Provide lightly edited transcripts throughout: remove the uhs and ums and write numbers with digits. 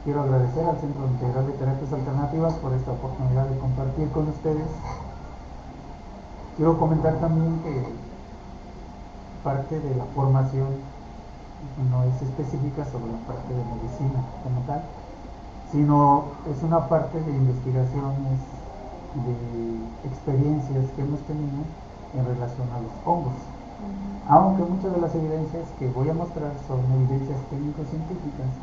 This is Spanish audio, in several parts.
quiero agradecer al Centro Integral de Terapias Alternativas por esta oportunidad de compartir con ustedes. Quiero comentar también que parte de la formación no es específica sobre la parte de medicina como tal, sino es una parte de investigaciones, de experiencias que hemos tenido en relación a los hongos. Aunque muchas de las evidencias que voy a mostrar son evidencias técnico-científicas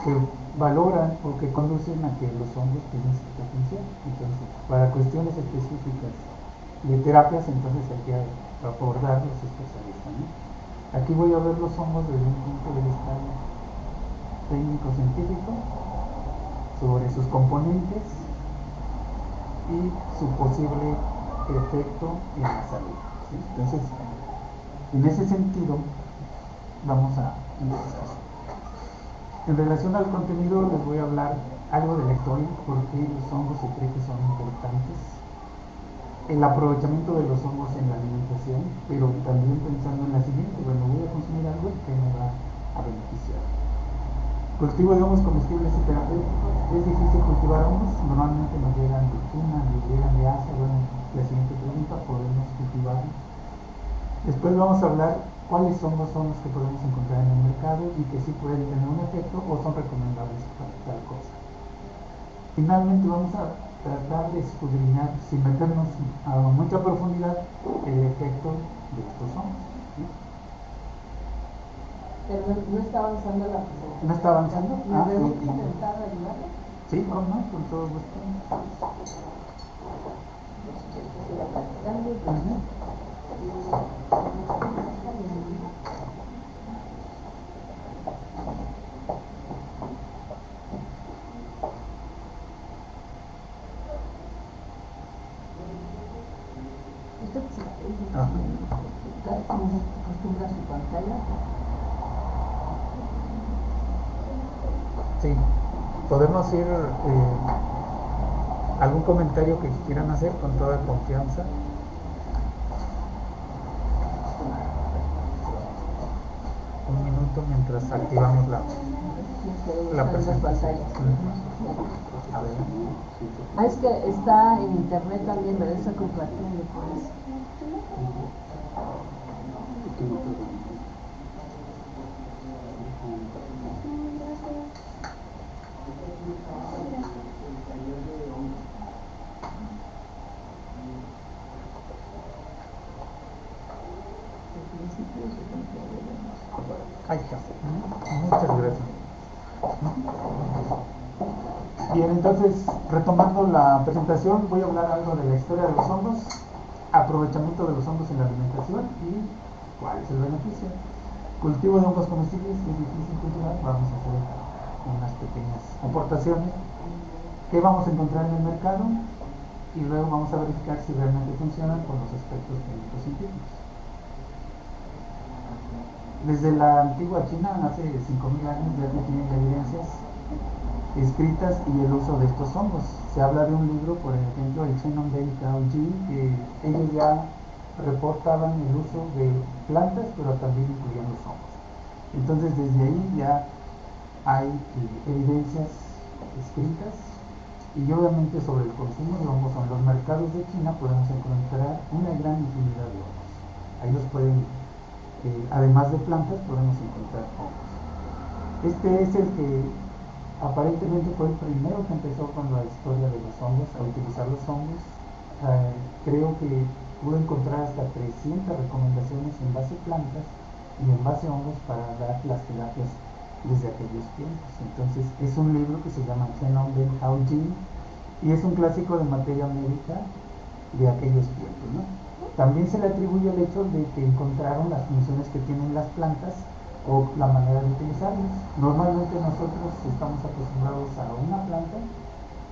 que valoran o que conducen a que los hongos tienen cierta función. Entonces, para cuestiones específicas de terapias, entonces hay que abordar los especialistas, ¿no? Aquí voy a ver los hongos desde un punto de vista técnico-científico, sobre sus componentes y su posible efecto en la salud, ¿sí? Entonces, en ese sentido, vamos a empezar. En relación al contenido, les voy a hablar algo de la historia, porque los hongos se cree que son importantes, el aprovechamiento de los hongos en la alimentación, pero también pensando en la siguiente: bueno, voy a consumir algo que me va a beneficiar. Cultivo de hongos comestibles y terapéuticos. ¿Es difícil cultivar hongos? Normalmente nos llegan de China, nos llegan de Asia. Bueno, la siguiente pregunta: ¿podemos cultivarlos? Después vamos a hablar cuáles hongos son los que podemos encontrar en el mercado y que sí pueden tener un efecto o son recomendables para tal cosa. Finalmente vamos a tratar de escudriñar, sin meternos a mucha profundidad, el efecto de estos hongos, ¿sí? Pero no está avanzando la presentación. ¿No está avanzando? ¿Me permite intentar ayudarle? Sí, no, con todo gusto. ¿Usted cómo se acostumbra a su pantalla? Sí, podemos ir algún comentario que quieran hacer con toda confianza. Un minuto mientras activamos la presentación. A ver. Ah, es que está en internet también, pero está compartiendo por eso. Ahí está. Muchas gracias. Bien, entonces, retomando la presentación, voy a hablar algo de la historia de los hongos, aprovechamiento de los hongos en la alimentación y cuál es el beneficio. Cultivo de hongos comestibles, es difícil cultivar. Vamos a hacer unas pequeñas aportaciones que vamos a encontrar en el mercado y luego vamos a verificar si realmente funcionan con los aspectos técnicos científicos. Desde la antigua China, hace 5.000 años, ya se tienen evidencias escritas y el uso de estos hongos. Se habla de un libro, por ejemplo, el Shen Nong Den Tao Ji, que ellos ya reportaban el uso de plantas, pero también incluían los hongos. Entonces, desde ahí ya hay evidencias escritas, y obviamente sobre el consumo de hongos en los mercados de China podemos encontrar una gran infinidad de hongos. Ahí los pueden, además de plantas, podemos encontrar hongos. Este es el que aparentemente fue el primero que empezó con la historia de los hongos, a utilizar los hongos. Creo que pudo encontrar hasta 300 recomendaciones en base a plantas y en base a hongos para dar las terapias desde aquellos tiempos. Entonces es un libro que se llama Shen Nong Den Tao Ji y es un clásico de materia médica de aquellos tiempos, ¿no? También se le atribuye el hecho de que encontraron las funciones que tienen las plantas o la manera de utilizarlas. Normalmente nosotros estamos acostumbrados a una planta,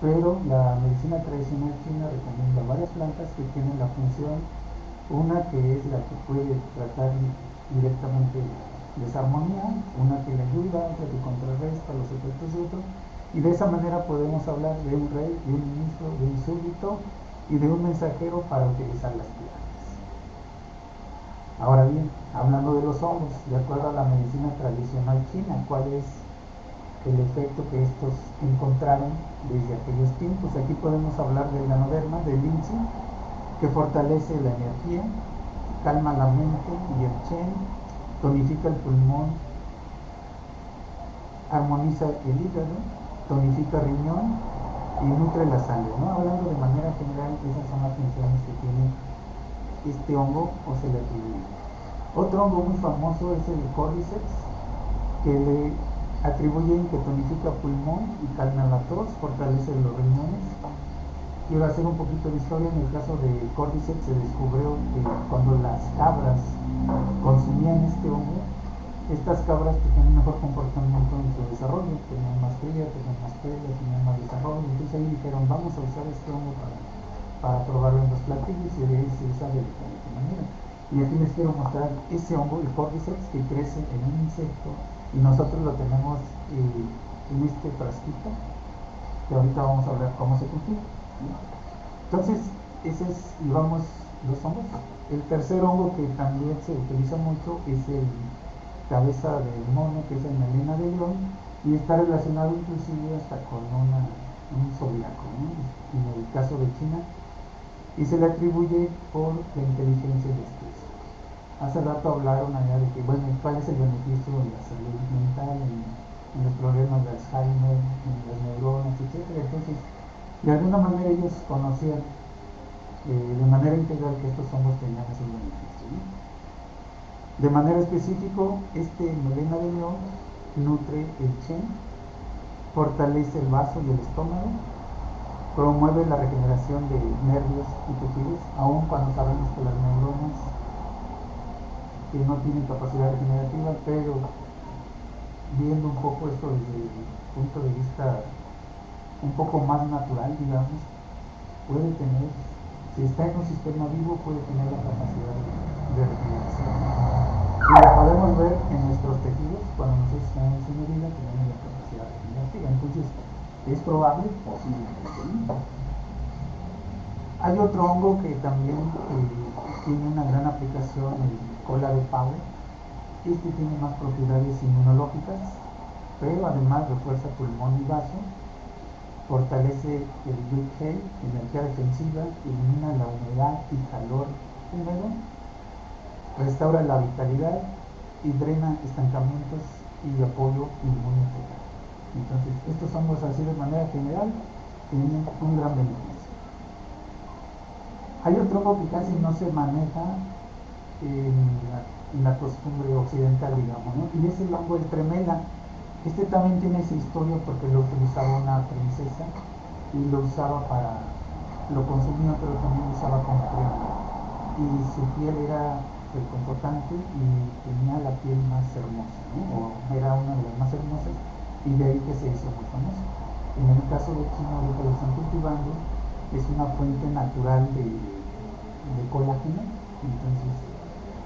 pero la medicina tradicional china recomienda varias plantas que tienen la función, una que es la que puede tratar directamente desarmonía, una que le ayuda, otra que contrarresta los efectos de otro, y de esa manera podemos hablar de un rey, de un ministro, de un súbdito y de un mensajero para utilizar las plantas. Ahora bien, hablando de los hongos, de acuerdo a la medicina tradicional china, ¿cuál es el efecto que estos encontraron desde aquellos tiempos. Aquí podemos hablar del ganoderma, del lince, que fortalece la energía, calma la mente y el chen, tonifica el pulmón, armoniza el hígado, tonifica el riñón y nutre la sangre, ¿no? Hablando de manera general, esas son las funciones que tiene este hongo o se le atribuye. Otro hongo muy famoso es el Cordyceps, que le atribuyen que tonifica pulmón y calma la tos, fortalece los riñones. Quiero hacer un poquito de historia. En el caso de Cordyceps se descubrió que cuando las cabras consumían este hongo, estas cabras tenían un mejor comportamiento en su desarrollo, tenían más cría, tenían más pelo, tenían más desarrollo. Entonces ahí dijeron, vamos a usar este hongo para probarlo en los platillos, y de ahí se usa de diferente manera. Y aquí les quiero mostrar ese hongo, el Cordyceps, que crece en un insecto, y nosotros lo tenemos en este frasquito, que ahorita vamos a hablar cómo se cultiva. Entonces, ese es, llevamos dos hongos. El tercer hongo que también se utiliza mucho es el cabeza de mono, que es el melena de león, y está relacionado inclusive hasta con un zodiaco, ¿no? En el caso de China, y se le atribuye por la inteligencia de estos. Hace rato hablaron allá de que, bueno, ¿cuál es el beneficio de la salud mental en los problemas de Alzheimer, en las neuronas, etcétera? Entonces, de alguna manera ellos conocían de manera integral que estos hongos tenían esos beneficios, ¿no? De manera específica, este melena de león nutre el chen, fortalece el vaso y el estómago, promueve la regeneración de nervios y tejidos, aun cuando sabemos que las neuronas que no tienen capacidad regenerativa, pero viendo un poco esto desde el punto de vista un poco más natural, digamos, puede tener, si está en un sistema vivo, puede tener la capacidad de regeneración. Y lo podemos ver en nuestros tejidos, cuando nosotros estamos en herida, tenemos la capacidad regenerativa. Entonces, ¿es probable? Posiblemente. Hay otro hongo que también tiene una gran aplicación, el cola de pavo. Este tiene más propiedades inmunológicas, pero además refuerza pulmón y vaso, fortalece el Yu-Hei, energía defensiva, elimina la humedad y calor húmedo, restaura la vitalidad y drena estancamientos y apoyo inmunitario. Entonces, estos hongos así de manera general tienen un gran beneficio. Hay otro hongo que casi no se maneja en la costumbre occidental, digamos, ¿no? Y es el hongo del tremela. Este también tiene esa historia porque lo utilizaba una princesa y lo usaba lo consumía, pero también lo usaba como crema. Y su piel era reconfortante y tenía la piel más hermosa, ¿no? O era una de las más hermosas, y de ahí que se hizo muy famoso. En el caso de China, ahorita lo están cultivando, es una fuente natural de colágeno. Entonces,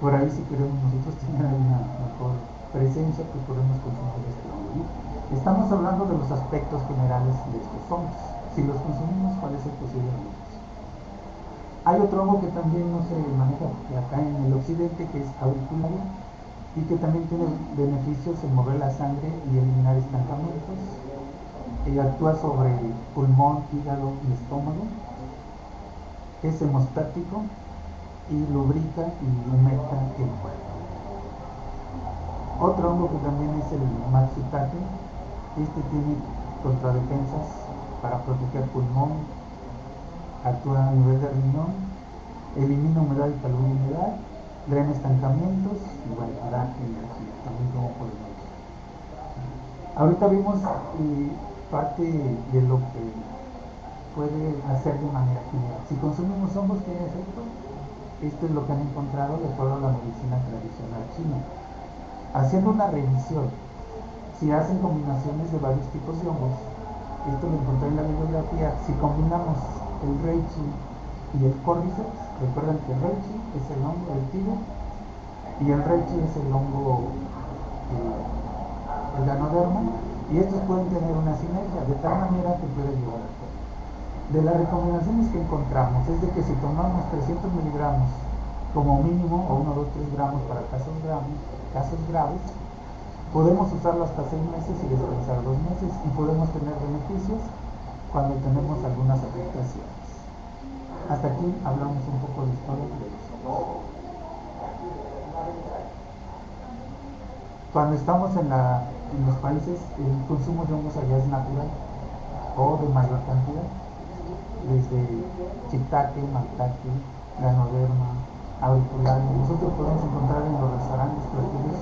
por ahí, si queremos nosotros tener una mejor presencia, que podemos consumir este hongo. Estamos hablando de los aspectos generales de estos hongos. Si los consumimos, ¿cuál es el posible beneficio? Hay otro hongo que también no se maneja acá en el occidente, que es auricularia, y que también tiene beneficios en mover la sangre y eliminar estancamientos. Actúa sobre pulmón, hígado y estómago. Es hemostático y lubrica y humecta el cuerpo. Otro hongo que también es el Matsutake. Este tiene contradefensas para proteger pulmón, actúa a nivel de riñón, elimina humedad y calor y humedad, drena estancamientos y bueno, da energía, también como podemos ver. Ahorita vimos parte de lo que puede hacer de manera general. Si consumimos hongos, ¿tiene efecto? Esto es lo que han encontrado de acuerdo a la medicina tradicional china. Haciendo una revisión, si hacen combinaciones de varios tipos de hongos, esto lo encontré en la bibliografía, si combinamos el reishi y el cordyceps, recuerden que el reishi es el hongo del tigre y el reishi es el hongo el ganoderma, y estos pueden tener una sinergia de tal manera que puede llevar a todo. De las recomendaciones que encontramos es de que si tomamos 300 miligramos como mínimo, o 1, 2, 3 gramos para casos graves, Podemos usarlo hasta 6 meses y descansar 2 meses y podemos tener beneficios cuando tenemos algunas afectaciones. Hasta aquí hablamos un poco de historia de los hongos. Cuando estamos en los países, el consumo de hongos allá es natural o de mayor cantidad, desde shiitake, maitake, ganoderma, auricularia. Nosotros podemos encontrar en los restaurantes platillos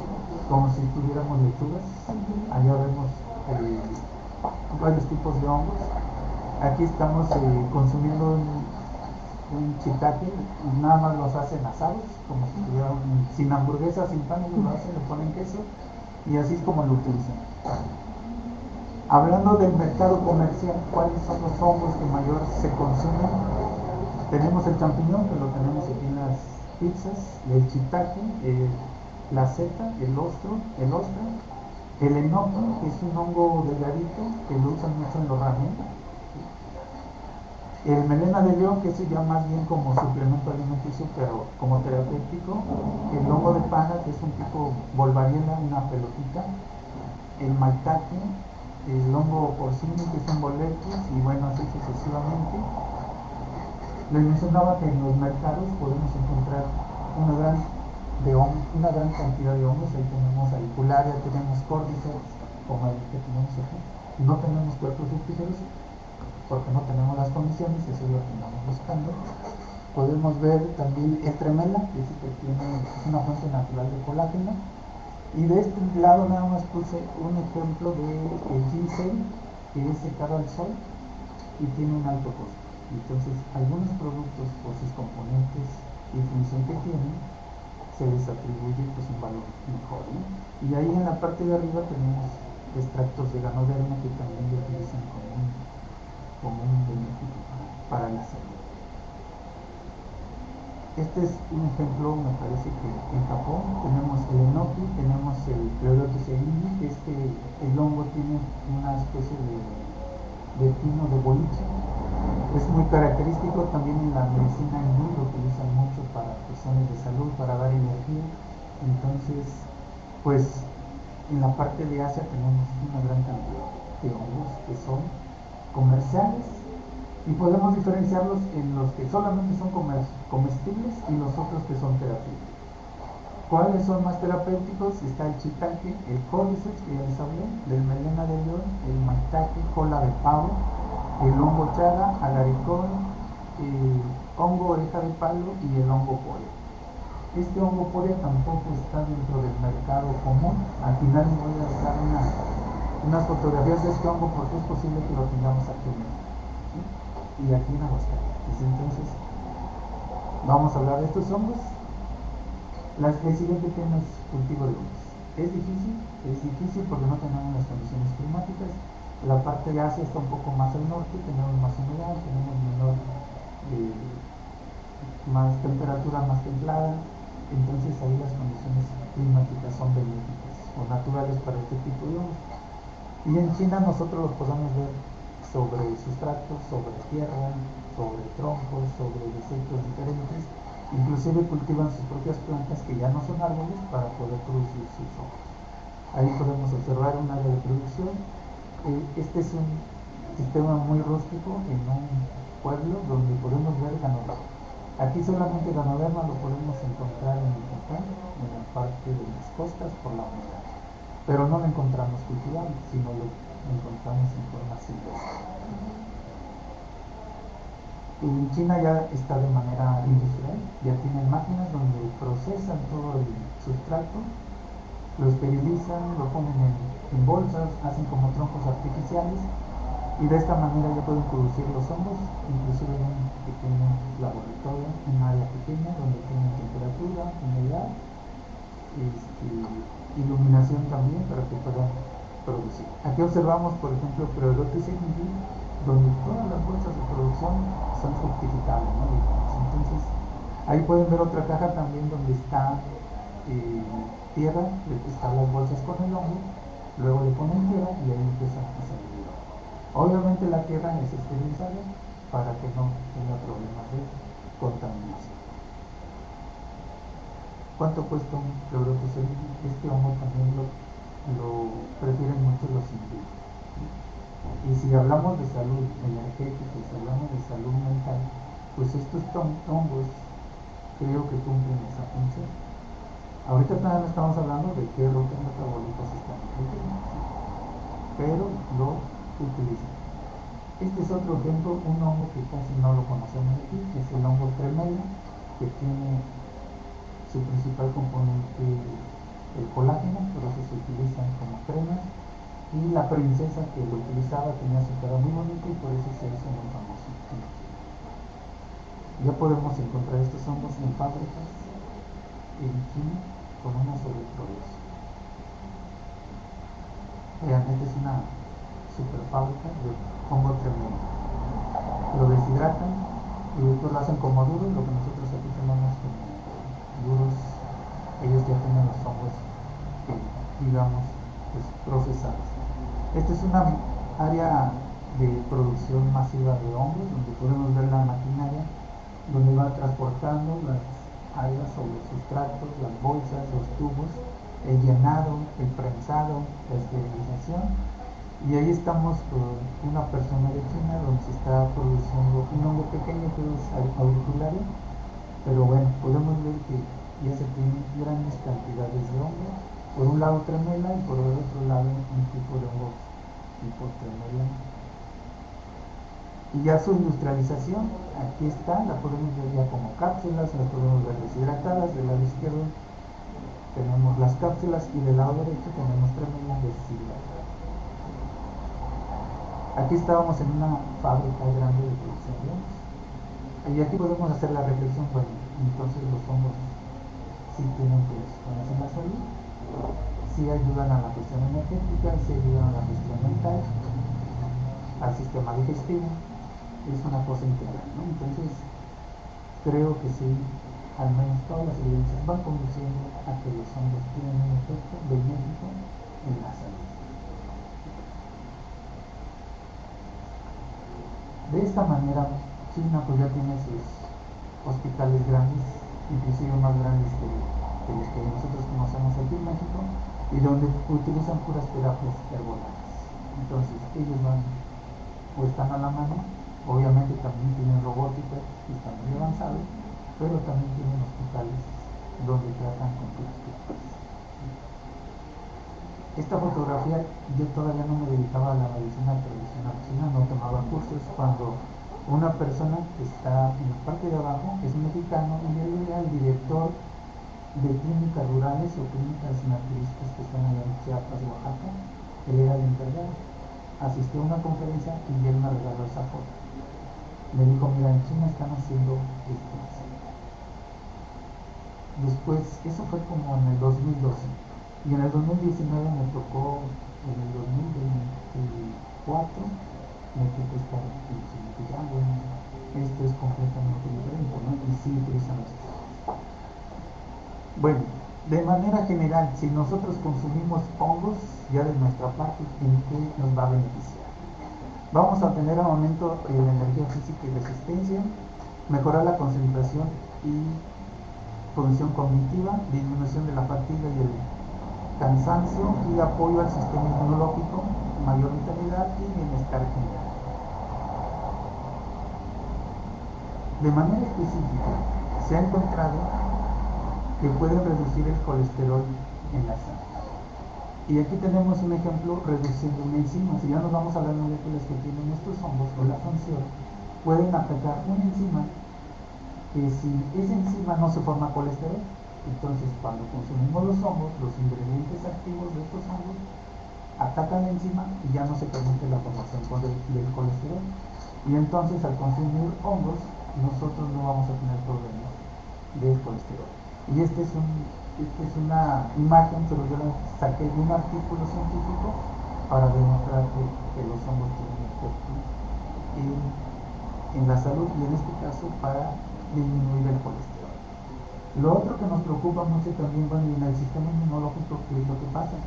como si tuviéramos lechugas. Allá vemos varios tipos de hongos. Aquí estamos consumiendo un shiitake, nada más los hacen asados, como si tuvieran sin hamburguesa, sin pan, ellos lo hacen, le ponen queso y así es como lo utilizan. Hablando del mercado comercial, ¿cuáles son los hongos que mayor se consumen? Tenemos el champiñón, que lo tenemos aquí en las pizzas, el shiitake, la seta, el ostra, el enoki, que es un hongo delgadito que lo usan mucho en los ramen. El melena de león, que es ya más bien como suplemento alimenticio, pero como terapéutico. El hongo de pana, que es un tipo volvariela, una pelotita. El maitake, el hongo porcino, que son boletos, y bueno, así sucesivamente. Les mencionaba que en los mercados podemos encontrar una gran cantidad de hongos. Ahí tenemos auricularia, tenemos córdiceps, como el que tenemos aquí. No tenemos cuerpos fructíferos porque no tenemos las condiciones, eso es lo que andamos buscando. Podemos ver también el tremela, que es una fuente natural de colágeno. Y de este lado nada más puse un ejemplo de el ginseng, que es secado al sol y tiene un alto costo. Entonces, algunos productos por sus componentes y función que tienen, se les atribuye pues un valor mejor, ¿no? Y ahí en la parte de arriba tenemos extractos de ganoderma que también lo utilizan como un beneficio para la salud. Este es un ejemplo, me parece que en Japón tenemos el enoki, tenemos el Pleurotus elegans, que el hongo tiene una especie de pino de boliche. Es muy característico también en la medicina hindú, lo utilizan mucho para cuestiones de salud, para dar energía. Entonces, pues en la parte de Asia tenemos una gran cantidad de hongos que son comerciales y podemos diferenciarlos en los que solamente son comestibles y los otros que son terapéuticos. ¿Cuáles son más terapéuticos? Está el shiitake, el córdiceps, que ya les hablé, del melena de león, el maitake, cola de pavo, el hongo chaga, alaricón, el hongo oreja de palo y el hongo poria. Este hongo poria tampoco está dentro del mercado común. Al final les voy a dejar unas fotografías de este hongo porque es posible que lo tengamos aquí en México, ¿sí? Y aquí en Aguascalientes. Entonces, vamos a hablar de estos hongos. El siguiente tema es cultivo de hongos. Es difícil porque no tenemos las condiciones climáticas. La parte de Asia está un poco más al norte, tenemos más humedad, tenemos más temperatura más templada. Entonces ahí las condiciones climáticas son benéficas o naturales para este tipo de hongos. Y en China nosotros los podemos ver sobre sustratos, sobre tierra, sobre troncos, sobre desechos diferentes. Inclusive cultivan sus propias plantas que ya no son árboles para poder producir sus hongos. Ahí podemos observar un área de producción. Este es un sistema muy rústico en un pueblo donde podemos ver ganoderma. Aquí solamente ganoderma lo podemos encontrar en Yucatán, en la parte de las costas por la humedad, pero no lo encontramos cultivado, sino lo encontramos en forma silvestre. En China ya está de manera industrial, ya tienen máquinas donde procesan todo el sustrato, lo esterilizan, lo ponen en bolsas, hacen como troncos artificiales y de esta manera ya pueden producir los hongos, inclusive en un pequeño laboratorio, un área pequeña donde tienen temperatura, humedad, iluminación también para que puedan producir. Aquí observamos, por ejemplo, Pleurotus elegans, donde todas las bolsas de producción son fructificables, ¿no? Entonces, ahí pueden ver otra caja también donde está tierra, están las bolsas con el hongo, luego le ponen tierra y ahí empieza a salir. Obviamente la tierra es esterilizada para que no tenga problemas de contaminación. ¿Cuánto cuesta un Pleurotus elegans? Este hongo también lo prefieren mucho los hindúes. Y si hablamos de salud energética, si hablamos de salud mental, pues estos hongos creo que cumplen esa función. Ahorita todavía no estamos hablando de qué rutas metabólicas están incluyendo, pero lo utilizan. Este es otro ejemplo, un hongo que casi no lo conocemos aquí, que es el hongo tremelo, que tiene su principal componente el colágeno, por eso se utilizan como cremas. Y la princesa que lo utilizaba tenía su cara muy bonita y por eso se hizo muy famoso. Ya podemos encontrar estos hongos en fábricas en China con una sobreproducción. Vean, esta es una super fábrica de hongo tremendo. Lo deshidratan y después lo hacen como duro, lo que nosotros aquí tenemos como duros, ellos ya tienen los hongos digamos pues procesados. Esta es una área de producción masiva de hongos, donde podemos ver la maquinaria, donde va transportando las algas o los sustratos, las bolsas, los tubos, el llenado, el prensado, la esterilización. Y ahí estamos con una persona de China donde se está produciendo un hongo pequeño que es auriculario, pero bueno, podemos ver que ya se tienen grandes cantidades de hongos. Por un lado tremela y por el otro lado un tipo de hongo tipo tremela. Y ya su industrialización, aquí está, la podemos ver ya como cápsulas, las podemos ver deshidratadas. Del lado izquierdo tenemos las cápsulas y del lado derecho tenemos tremela deshidratada. Aquí estábamos en una fábrica grande de producción de hongos. Y aquí podemos hacer la reflexión, bueno, entonces los hongos sí tienen predisposiciones en la salud, sí ayudan a la cuestión energética, sí ayudan a la cuestión mental, al sistema digestivo, es una cosa integral, ¿no? Entonces, creo que sí, al menos todas las evidencias van conduciendo a que los hongos tienen un efecto benéfico en la salud. De esta manera, China pues ya tiene sus hospitales grandes, inclusive más grandes que los que nosotros conocemos aquí en México, y donde utilizan puras terapias herbolares. Entonces ellos van o están a la mano, obviamente también tienen robótica y están muy avanzados, pero también tienen hospitales donde tratan con puras terapias. Esta fotografía yo todavía no me dedicaba a la medicina tradicional china, no tomaba cursos. Cuando una persona que está en la parte de abajo es mexicano y él era el director de clínicas rurales o clínicas naturistas que están allá en Chiapas, Oaxaca. Él era el encargado. Asistió a una conferencia y él me regaló esa foto. Me dijo, mira, en China están haciendo esto. Después, eso fue como en el 2012. Y en el 2019 me tocó, en el 2024, me tocó estar diciendo que ya, bueno, esto es completamente diferente, ¿no? Y sí utilizan esto. Bueno, de manera general, si nosotros consumimos hongos, ya de nuestra parte, ¿en qué nos va a beneficiar? Vamos a tener aumento en la energía física y resistencia, mejorar la concentración y función cognitiva, disminución de la fatiga y el cansancio y apoyo al sistema inmunológico, mayor vitalidad y bienestar general. De manera específica, se ha encontrado que pueden reducir el colesterol en la sangre. Y aquí tenemos un ejemplo reduciendo una enzima. Si ya nos vamos a las moléculas que tienen estos hongos o la función, pueden atacar una enzima que si esa enzima no se forma colesterol, entonces cuando consumimos los hongos, los ingredientes activos de estos hongos atacan la enzima y ya no se permite la formación del colesterol. Y entonces al consumir hongos, nosotros no vamos a tener problemas del colesterol. Y esta es una imagen, pero yo la saqué de un artículo científico para demostrar que los hongos tienen efecto en la salud y en este caso para disminuir el colesterol. Lo otro que nos preocupa mucho también, bueno, en el sistema inmunológico, ¿qué es lo que pasa?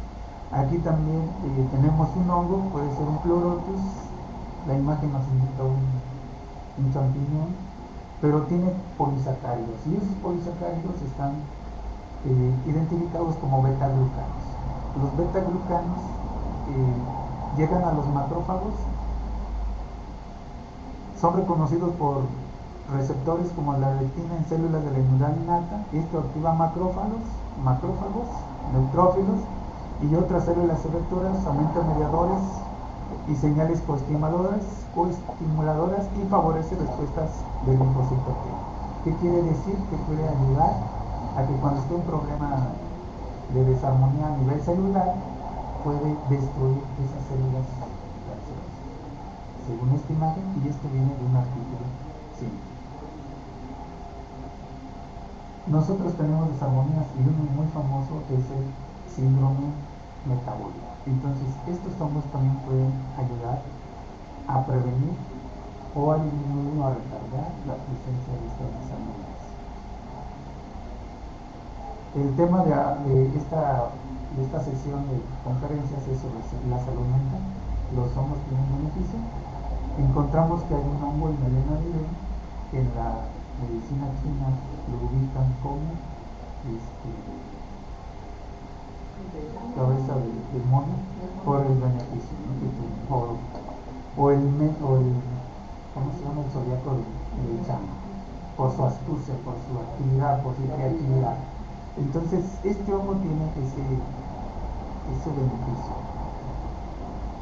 Aquí también tenemos un hongo, puede ser un Pleurotus, la imagen nos indica un champiñón, pero tiene polisacáridos y esos polisacáridos están identificados como beta-glucanos. Los beta-glucanos llegan a los macrófagos, son reconocidos por receptores como la leptina en células de la inmunidad innata. Esto activa macrófagos, neutrófilos y otras células efectoras, aumenta mediadores y señales coestimuladoras y favorece respuestas del linfocito T. ¿Qué quiere decir? Que puede ayudar a que cuando esté un problema de desarmonía a nivel celular, puede destruir esas células cancerosas, según esta imagen, y esto viene de un artículo científico. Nosotros tenemos desarmonías y uno muy famoso es el síndrome metabólico. Entonces, estos hongos también pueden ayudar a prevenir o a disminuir o a retardar la presencia de estas desarmonías. El tema de esta sesión de conferencias es sobre la salud mental. Los hongos tienen beneficio. Encontramos que hay un hongo, el melena de león, que en la medicina china lo ubican como cabeza de mono por el beneficio, ¿no? Que tiene, o el ¿cómo se llama? El zodiaco de Chama, por su astucia, por su actividad, por su creatividad. Entonces, este hongo tiene ese beneficio.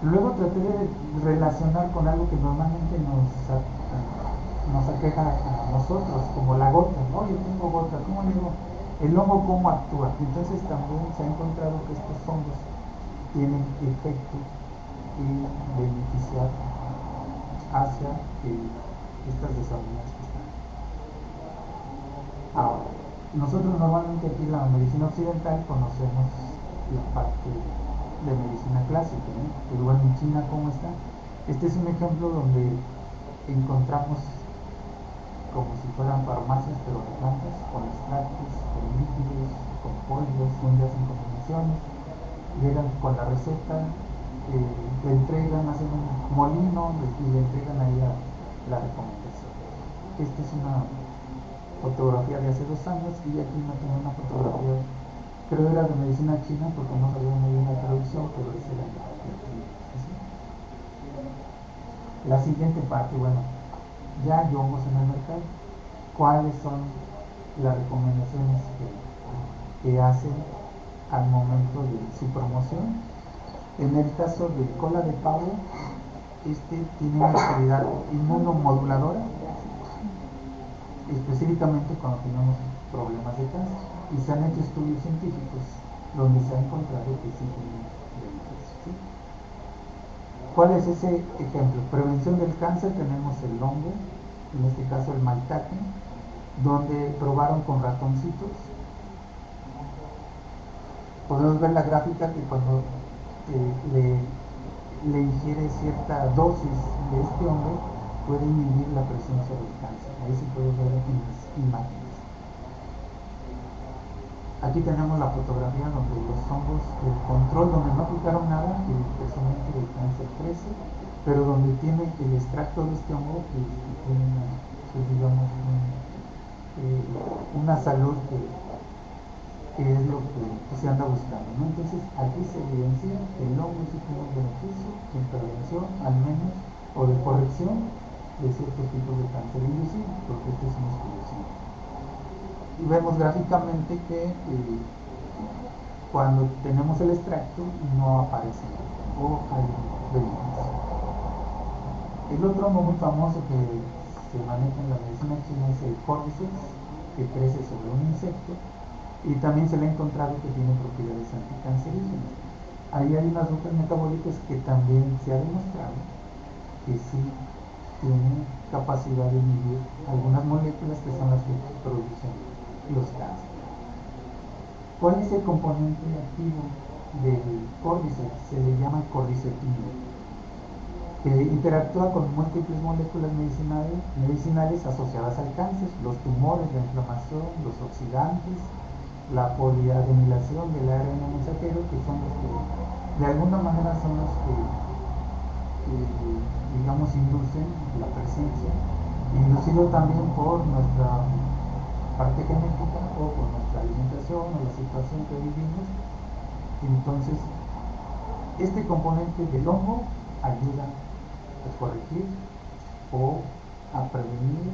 Luego traté de relacionar con algo que normalmente nos aqueja a nosotros, como la gota, ¿no? Yo tengo gota, ¿cómo le digo? El hongo, ¿cómo actúa? Entonces también se ha encontrado que estos hongos tienen efecto en beneficiar hacia estas desarmonías que están. Ahora, nosotros normalmente aquí en la medicina occidental conocemos la parte de medicina clásica, ¿no? Pero bueno, en China, ¿cómo está? Este es un ejemplo donde encontramos como si fueran farmacias, pero de plantas, con extractos, con líquidos, con polvos, donde hacen combinaciones, llegan con la receta, le entregan, hacen un molino y le entregan ahí la recomendación. Esta es una fotografía de hace 2 años y aquí no tengo una fotografía, creo era de medicina china porque no sabía muy bien la traducción, pero esa era la siguiente parte. Bueno, ya hay hongos en el mercado. ¿Cuáles son las recomendaciones que hacen al momento de su promoción? En el caso de cola de pavo, tiene una actividad inmunomoduladora, específicamente cuando tenemos problemas de cáncer, y se han hecho estudios científicos donde se ha encontrado que sí tiene beneficios, ¿sí? ¿Cuál es ese ejemplo? Prevención del cáncer, tenemos el hongo, en este caso el maitake, donde probaron con ratoncitos. Podemos ver la gráfica que cuando le ingiere cierta dosis de este hongo puede inhibir la presencia del cáncer. Ahí se puede ver en las imágenes. Aquí tenemos la fotografía donde los hongos, el control, donde no aplicaron nada, el crecimiento del cáncer crece, pero donde tiene el extracto de este hongo, tiene una salud que es lo que se anda buscando, ¿no? Entonces aquí se evidencia que el hongo sí tiene un beneficio en prevención, al menos, o de corrección de ciertos tipos de cáncer inducido, porque este es un estudio científico. Y vemos gráficamente que cuando tenemos el extracto no aparece o hay beneficio. El otro hongo muy famoso que se maneja en la medicina china es el Cordyceps, que crece sobre un insecto y también se le ha encontrado que tiene propiedades anticancerígenas. Ahí hay unas rutas metabólicas que también se ha demostrado que sí tienen capacidad de inhibir algunas moléculas que son las que producen los cánceres. ¿Cuál es el componente activo del Cordyceps? Se le llama cordycepina, que interactúa con múltiples moléculas medicinales asociadas al cáncer, los tumores, la inflamación, los oxidantes, la poliadenilación del ARN mensajero, que son los que de alguna manera son los que digamos inducen la presencia, inducido también por nuestra parte genética o por nuestra alimentación o la situación que vivimos, Entonces, este componente del hongo ayuda a corregir o a prevenir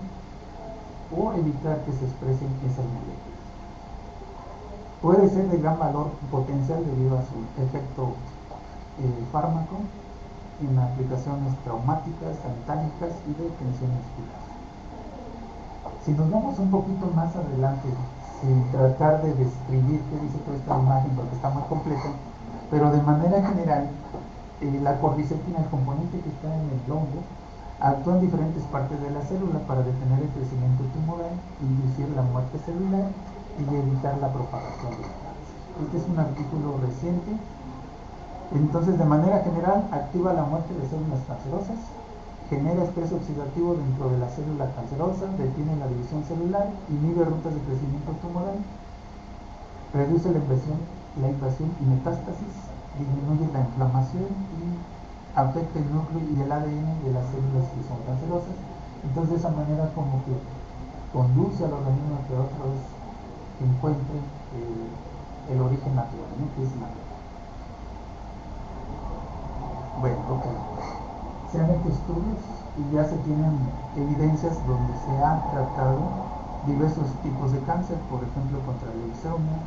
o evitar que se expresen esas moléculas. Puede ser de gran valor potencial debido a su efecto fármaco en aplicaciones traumáticas, antálicas y de tensión muscular. Si nos vamos un poquito más adelante, sin tratar de describir qué dice toda esta imagen porque está muy completa, pero de manera general, la cordycepina, el componente que está en el hongo, actúa en diferentes partes de la célula para detener el crecimiento tumoral, inducir la muerte celular y evitar la propagación del cáncer. Este es un artículo reciente. Entonces, de manera general, activa la muerte de células cancerosas, genera estrés oxidativo dentro de la célula cancerosa, detiene la división celular, inhibe rutas de crecimiento tumoral, reduce la invasión y metástasis, disminuye la inflamación y afecta el núcleo y el ADN de las células que son cancerosas. Entonces, de esa manera, como que conduce al organismo a que otra vez encuentre el origen natural, ¿no? Que es natural. Bueno, ok. Se han hecho estudios y ya se tienen evidencias donde se han tratado diversos tipos de cáncer, por ejemplo, contra la leucemia,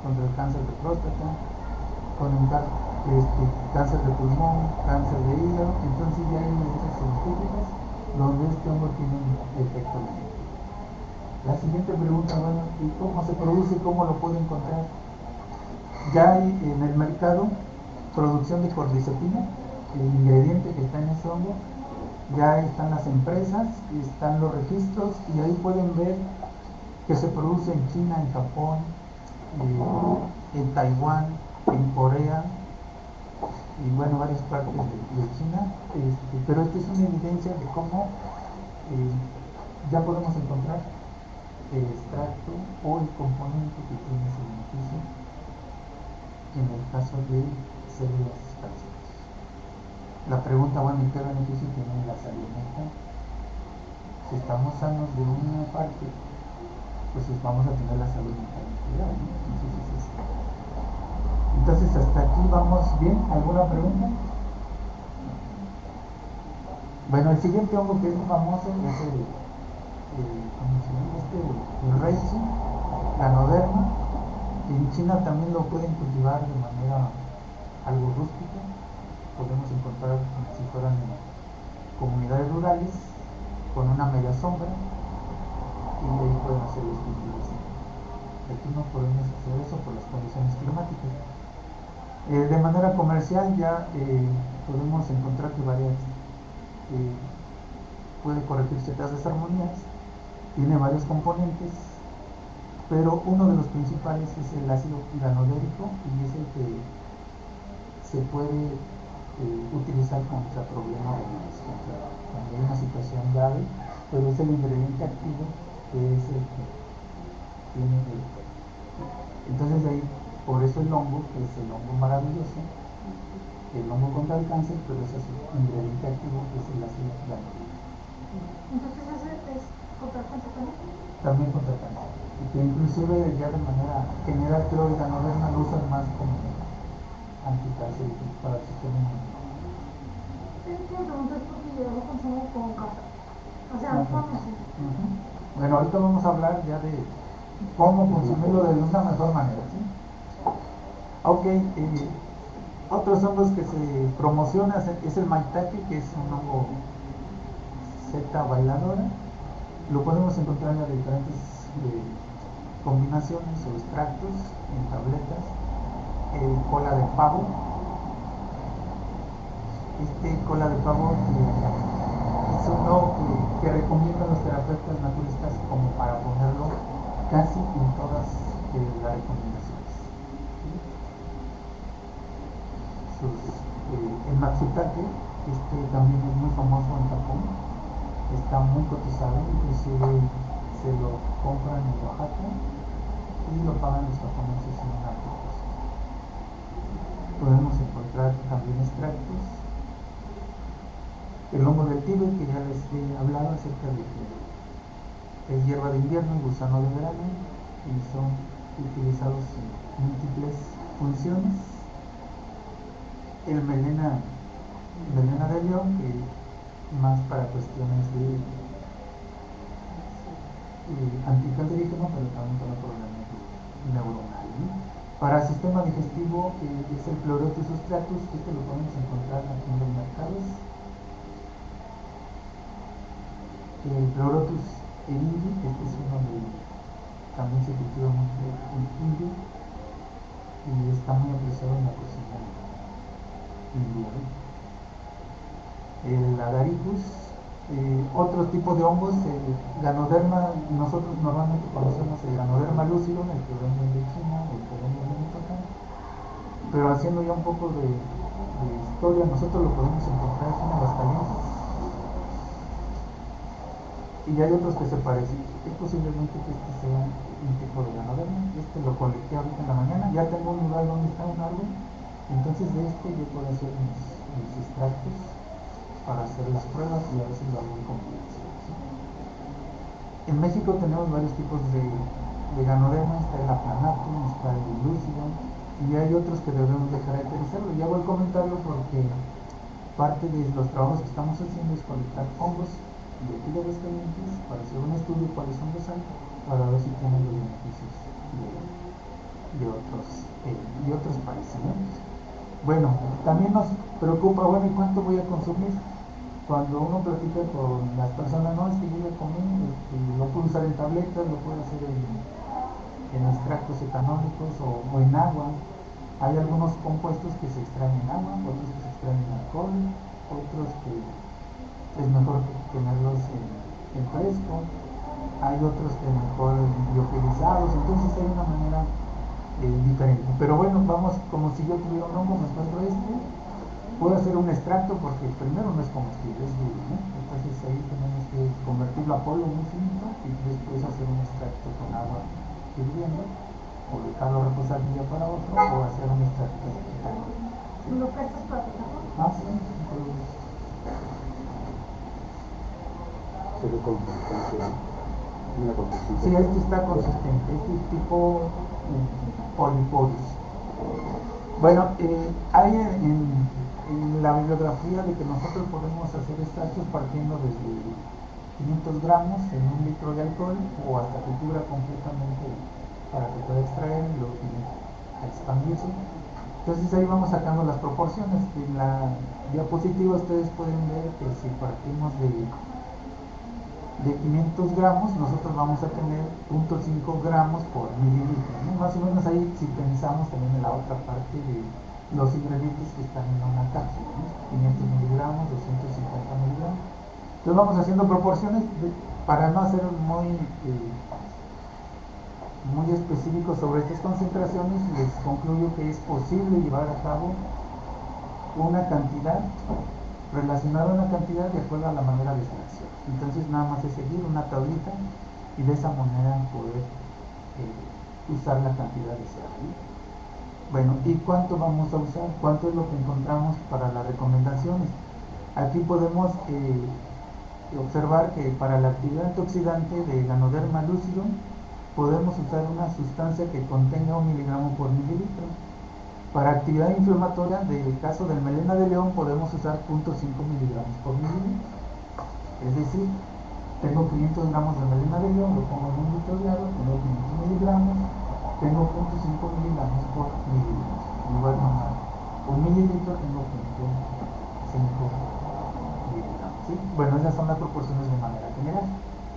contra el cáncer de próstata, con cáncer de pulmón, cáncer de hígado. Entonces ya hay evidencias científicas donde este hongo tiene un efecto negativo. La siguiente pregunta, bueno, ¿y cómo se produce? ¿Cómo lo puedo encontrar? Ya hay en el mercado producción de cordycepina, el ingrediente que está en ese hongo. Ya están las empresas, están los registros y ahí pueden ver que se produce en China, en Japón, en Taiwán, en Corea y bueno, varias partes de China, pero esta es una evidencia de cómo ya podemos encontrar el extracto o el componente que tiene ese beneficio en el caso de células cancerosas. La pregunta, bueno, ¿y qué beneficio tiene la salud mental? Si estamos sanos de una parte, pues vamos a tener la salud mental integral, ¿no? Entonces, hasta aquí vamos bien. ¿Alguna pregunta? Bueno, el siguiente hongo que es muy famoso es el reishi, ganoderma. En China también lo pueden cultivar de manera algo rústica. Podemos encontrar como si fueran comunidades rurales con una media sombra y ahí pueden hacer los cultivos. Aquí no podemos hacer eso por las condiciones climáticas. De manera comercial ya podemos encontrar que puede corregir ciertas desarmonías, tiene varios componentes, pero uno de los principales es el ácido hiranodérico y es el que se puede utilizar contra problemas renales, cuando hay una situación grave, pero es el ingrediente activo que es el que tiene el efecto. Entonces ahí, por eso el hongo, que es el hongo maravilloso, el hongo contra el cáncer, pero ese es el ingrediente activo que es el ácido hiranodérico. Entonces ese es contra el cáncer también. También contra el cáncer. Y que inclusive ya de manera general creo que ganoderma lo usan más como anticáncer para el sistema inmunitario. Entiendo, entonces porque yo lo consumo con café. O sea, ¿cómo así? Bueno, ahorita vamos a hablar ya de cómo consumirlo de una mejor manera, ¿sí? Ok, otros hongos que se promocionan es el maitake, que es un hongo zeta bailadora. Lo podemos encontrar en diferentes combinaciones o extractos en tabletas. Cola de pavo. Cola de pavo es un hongo que recomiendan los terapeutas naturistas como para ponerlo casi en todas las recomendaciones. El matsutake, también es muy famoso en Japón, está muy cotizado, inclusive se lo compran en Oaxaca y lo pagan los japoneses en una proporción. Podemos encontrar también extractos. El hongo del Tíbet, que ya les he hablado acerca de que es hierba de invierno y gusano de verano, y son utilizados en múltiples funciones. El melena de león, que más para cuestiones de anticancerígeno, pero también para problemas neuronales, ¿no? Para el sistema digestivo es el Pleurotus substratus, que lo podemos encontrar aquí en los mercados. El Pleurotus erindi, este es uno de, también se cultiva mucho en India y está muy apreciado en la cocina india. El Agaricus, otros tipos de hongos, el Ganoderma, nosotros normalmente conocemos el Ganoderma lucidum, el que venden de China, el que venden de Michoacán, pero haciendo ya un poco de historia, nosotros lo podemos encontrar en Aguascalientes. Y hay otros que se parecen. Es posiblemente que este sea un tipo de Ganoderma. Este lo colecté ahorita en la mañana. Ya tengo un lugar donde está un árbol. Entonces de este yo puedo hacer mis extractos para hacer las pruebas y a veces lo hago en combinación, ¿sí? En México tenemos varios tipos de Ganoderma. Está el Aplanatum, está el Lucidum, y hay otros que debemos de caracterizarlo. Ya voy a comentarlo porque parte de los trabajos que estamos haciendo es colectar hongos de aquí de Aguascalientes para hacer un estudio de cuáles son los hay, para ver si tienen los beneficios de otros países, ¿no? Bueno, también nos preocupa, bueno, ¿y cuánto voy a consumir? Cuando uno platica con las personas, no, es que yo ya comí, lo puedo usar en tabletas, lo puedo hacer en extractos etanólicos o en agua. Hay algunos compuestos que se extraen en agua, otros que se extraen en alcohol, otros que es mejor tenerlos en fresco, hay otros que mejor liofilizados, entonces hay una manera diferente. Pero bueno, vamos, como si yo tuviera un hongo, me encuentro puedo hacer un extracto porque primero no es comestible, es duro, ¿no? Entonces ahí tenemos que convertirlo a polvo muy finito y después hacer un extracto con agua hirviendo, o dejarlo reposar de un día para otro, o hacer un extracto ¿Lo prestas para pegarlo? Ah, sí, se ve consistente, una consistencia. sí, este está consistente, este es tipo Polypodus. Bueno, hay en la bibliografía de que nosotros podemos hacer extractos partiendo desde 500 gramos en un litro de alcohol o hasta que cubra completamente para que pueda extraerlo y expandirse. Entonces ahí vamos sacando las proporciones. En la diapositiva ustedes pueden ver que si partimos de 500 gramos, nosotros vamos a tener 0.5 gramos por mililitro, ¿no? Más o menos ahí si pensamos también en la otra parte de los ingredientes que están en una cápsula, ¿no? 500 miligramos, 250 miligramos. Entonces vamos haciendo proporciones para no hacer muy específicos sobre estas concentraciones. Les concluyo que es posible llevar a cabo una cantidad, relacionar una cantidad de acuerdo a la manera de extracción. Entonces nada más es seguir una tablita y de esa manera poder usar la cantidad deseada. Bueno, ¿y cuánto vamos a usar? ¿Cuánto es lo que encontramos para las recomendaciones? Aquí podemos observar que para la actividad antioxidante de Ganoderma lucidum podemos usar una sustancia que contenga 1 miligramo por mililitro. Para actividad inflamatoria, del caso del melena de león, podemos usar 0.5 miligramos por mililitro. Es decir, tengo 500 gramos de melena de león, lo pongo en un litro de agua, tengo 500 miligramos, tengo 0.5 miligramos por mililitro. Igual normal. Un mililitro tengo 0.5 miligramos, ¿sí? Bueno, esas son las proporciones de manera general.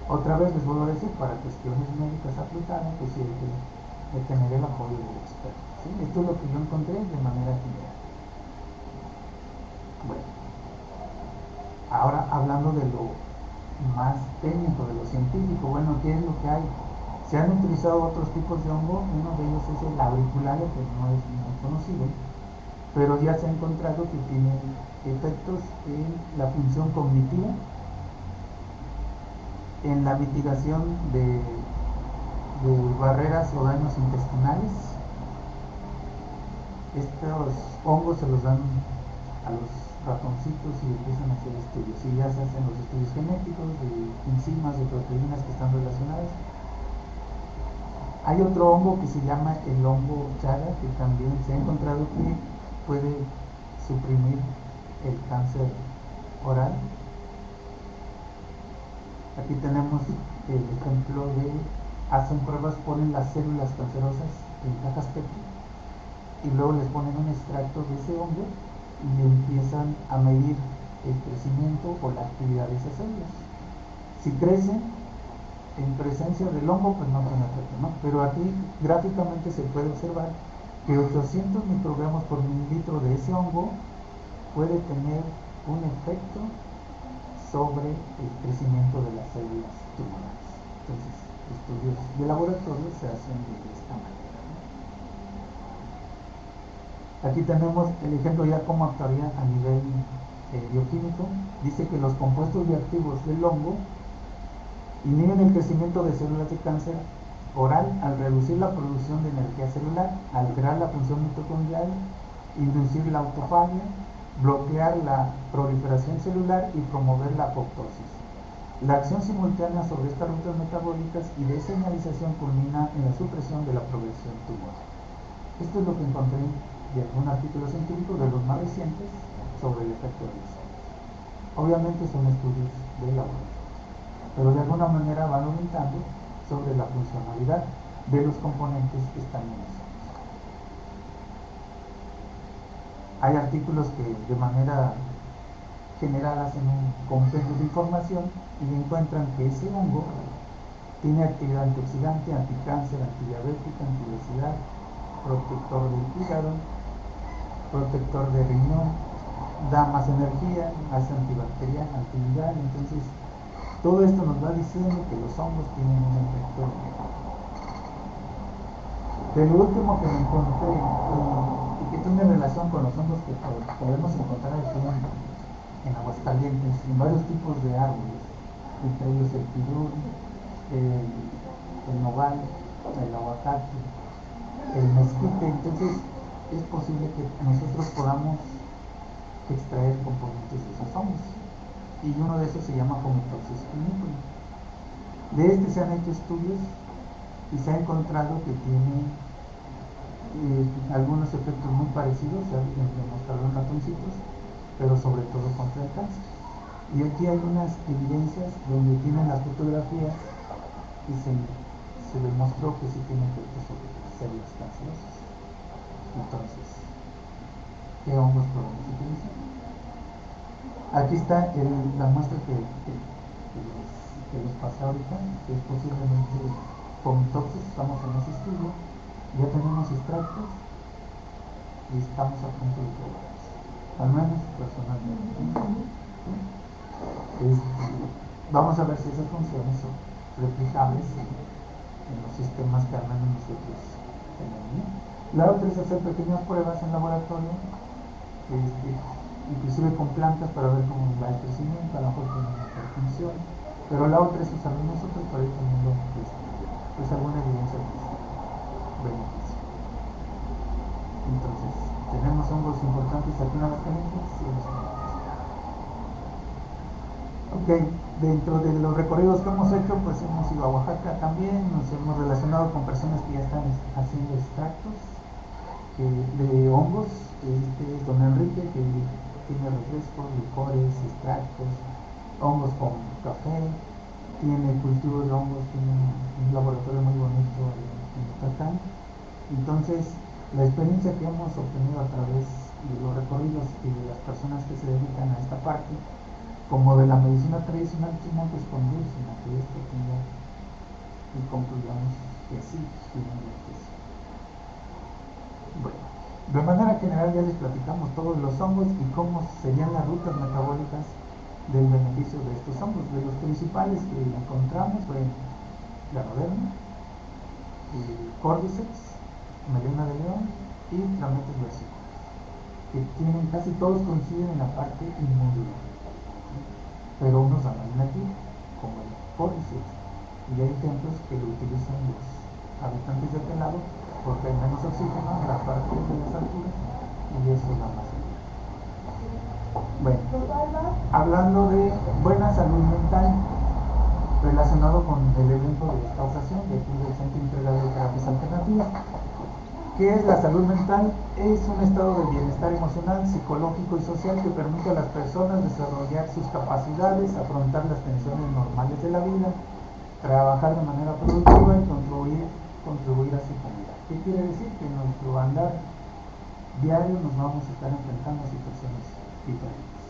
Otra vez les vuelvo a decir, para cuestiones médicas aplicadas, pues sí hay que tener el apoyo del experto, ¿sí? Esto es lo que yo encontré de manera general. Bueno, ahora hablando de lo más técnico, de lo científico, bueno, ¿qué es lo que hay? Se han utilizado otros tipos de hongo, uno de ellos es el auriculario, que no es muy conocido, pero ya se ha encontrado que tiene efectos en la función cognitiva, en la mitigación de barreras o daños intestinales. Estos hongos se los dan a los ratoncitos y empiezan a hacer estudios, y ya se hacen los estudios genéticos de enzimas, de proteínas que están relacionadas. Hay otro hongo que se llama el hongo chaga, que también se ha encontrado que puede suprimir el cáncer oral. Aquí tenemos el ejemplo de hacen pruebas, ponen las células cancerosas en cajas Petri y luego les ponen un extracto de ese hongo y empiezan a medir el crecimiento o la actividad de esas células. Si crecen en presencia del hongo, pues no tiene efecto, ¿no? Pero aquí gráficamente se puede observar que 800 microgramos por mililitro de ese hongo puede tener un efecto sobre el crecimiento de las células tumorales. Entonces, estudios de laboratorio se hacen de esta manera, ¿no? Aquí tenemos el ejemplo ya cómo actuaría a nivel bioquímico. Dice que los compuestos bioactivos del hongo inhiben el crecimiento de células de cáncer oral al reducir la producción de energía celular, alterar la función mitocondrial, inducir la autofagia, bloquear la proliferación celular y promover la apoptosis. La acción simultánea sobre estas rutas metabólicas y de señalización culmina en la supresión de la progresión tumoral. Esto es lo que encontré de algún artículo científico de los más recientes sobre el efecto de los hongos. Obviamente son estudios de laboratorio, pero de alguna manera van orientando sobre la funcionalidad de los componentes que están en los hongos. Hay artículos que de manera general hacen un compendio de información y encuentran que ese hongo tiene actividad antioxidante, anticáncer, antidiabética, antiobesidad, protector del hígado, protector de riñón, da más energía, hace antibacteriano, antiviral. Entonces todo esto nos va diciendo que los hongos tienen un efecto. De lo último que me encontré y que tiene relación con los hongos que podemos encontrar aquí en Aguascalientes, en varios tipos de árboles, entre ellos el pirul, el nogal, el aguacate, el mezquite. Entonces es posible que nosotros podamos extraer componentes de esos hongos, y uno de esos se llama Fomitopsis pinnipuli. De este se han hecho estudios y se ha encontrado que tiene algunos efectos muy parecidos, ya demostraron en ratoncitos, pero sobre todo contra el cáncer. Y aquí hay unas evidencias donde tienen las fotografías y se demostró que sí tiene efectos sobre las células cancerosas. Entonces, ¿qué hongos podemos utilizar? Aquí está la muestra que les pasé ahorita, que es posiblemente Fomitopsis. Estamos en ese estudio, ya tenemos extractos y estamos a punto de probarlos, al menos personalmente. Vamos a ver si esas funciones son replicables en los sistemas que al menos nosotros tenemos. La otra es hacer pequeñas pruebas en laboratorio, inclusive con plantas, para ver cómo va el crecimiento, a lo mejor tiene una función, pero la otra es usarlo nosotros para ir teniendo pues alguna evidencia de beneficio. Entonces, tenemos hongos importantes aquí en Aguascalientes y en los campos. Ok, dentro de los recorridos que hemos hecho, pues hemos ido a Oaxaca también, nos hemos relacionado con personas que ya están haciendo extractos de hongos. Este es don Enrique, que tiene refrescos, licores, extractos, hongos con café, tiene cultivo de hongos, tiene un laboratorio muy bonito en Yucatán. Entonces, la experiencia que hemos obtenido a través de los recorridos y de las personas que se dedican a esta parte, como de la medicina tradicional, no pues conducen a que esto tenga, y concluyamos que sí tiene beneficio. Bueno, de manera general ya les platicamos todos los hongos y cómo serían las rutas metabólicas del beneficio de estos hongos. De los principales que encontramos fue la Roderma, Cordyceps, Melena de león y Trametes versicolus, que tienen, casi todos coinciden en la parte inmunológica, pero unos dan la aquí, como el Cordyceps, y hay ejemplos que lo utilizan los habitantes de aquel lado porque hay menos oxígeno en la parte de las alturas y eso da más salud. Bueno, hablando de buena salud mental, relacionado con el evento de esta ocasión, de aquí del Centro Integral de Terapias Alternativas. ¿Qué es la salud mental? Es un estado de bienestar emocional, psicológico y social que permite a las personas desarrollar sus capacidades, afrontar las tensiones normales de la vida, trabajar de manera productiva y contribuir a su comunidad. ¿Qué quiere decir? Que en nuestro andar diario nos vamos a estar enfrentando a situaciones diferentes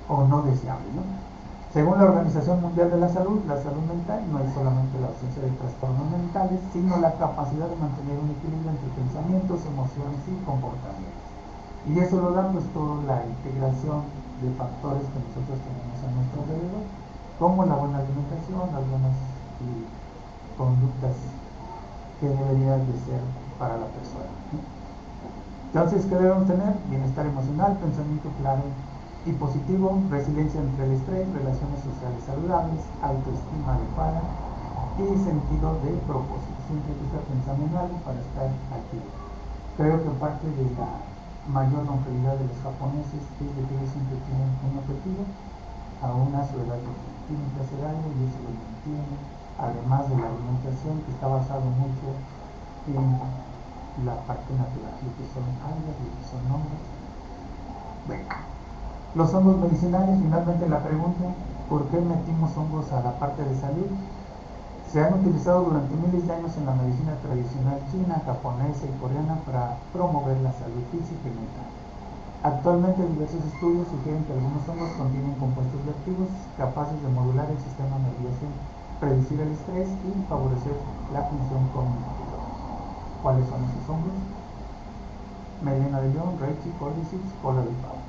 o no deseables, ¿no? Según la Organización Mundial de la salud mental no es solamente la ausencia de trastornos mentales, sino la capacidad de mantener un equilibrio entre pensamientos, emociones y comportamientos. Y eso lo da pues toda la integración de factores que nosotros tenemos a nuestro alrededor, como la buena alimentación, las buenas conductas que deberían de ser para la persona, ¿no? Entonces, ¿qué debemos tener? Bienestar emocional, pensamiento claro y positivo, resiliencia entre el estrés, relaciones sociales saludables, autoestima adecuada y sentido de propósito. Siempre hay que estar pensando en algo para estar activo. Creo que parte de la mayor longevidad de los japoneses es de que ellos siempre tienen un objetivo a una su edad. Tienen que hacer algo y eso lo mantienen, además de la alimentación que está basado mucho en la parte natural, lo que son algas, lo que son hongos. Bueno, los hongos medicinales, finalmente la pregunta, ¿por qué metimos hongos a la parte de salud? Se han utilizado durante miles de años en la medicina tradicional china, japonesa y coreana para promover la salud física y mental. Actualmente diversos estudios sugieren que algunos hongos contienen compuestos bioactivos capaces de modular el sistema nervioso, reducir el estrés y favorecer la función cognitiva. ¿Cuáles son esos hongos? Melena de león, reishi, cordyceps, cola de pavo.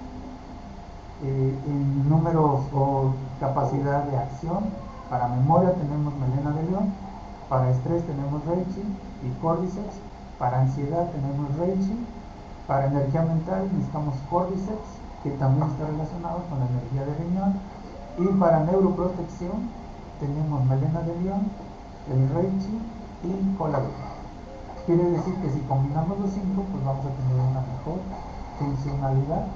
En números o capacidad de acción, para memoria tenemos melena de león, para estrés tenemos reishi y cordyceps, para ansiedad tenemos reishi, para energía mental necesitamos cordyceps, que también está relacionado con la energía de riñón, y para neuroprotección tenemos melena de león, el reishi y cola de pavo. Quiere decir que si combinamos los 5, pues vamos a tener una mejor funcionalidad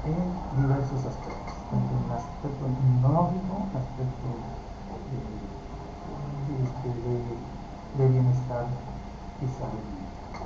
en diversos aspectos, tanto en el aspecto inmunológico, en el aspecto de bienestar y salud.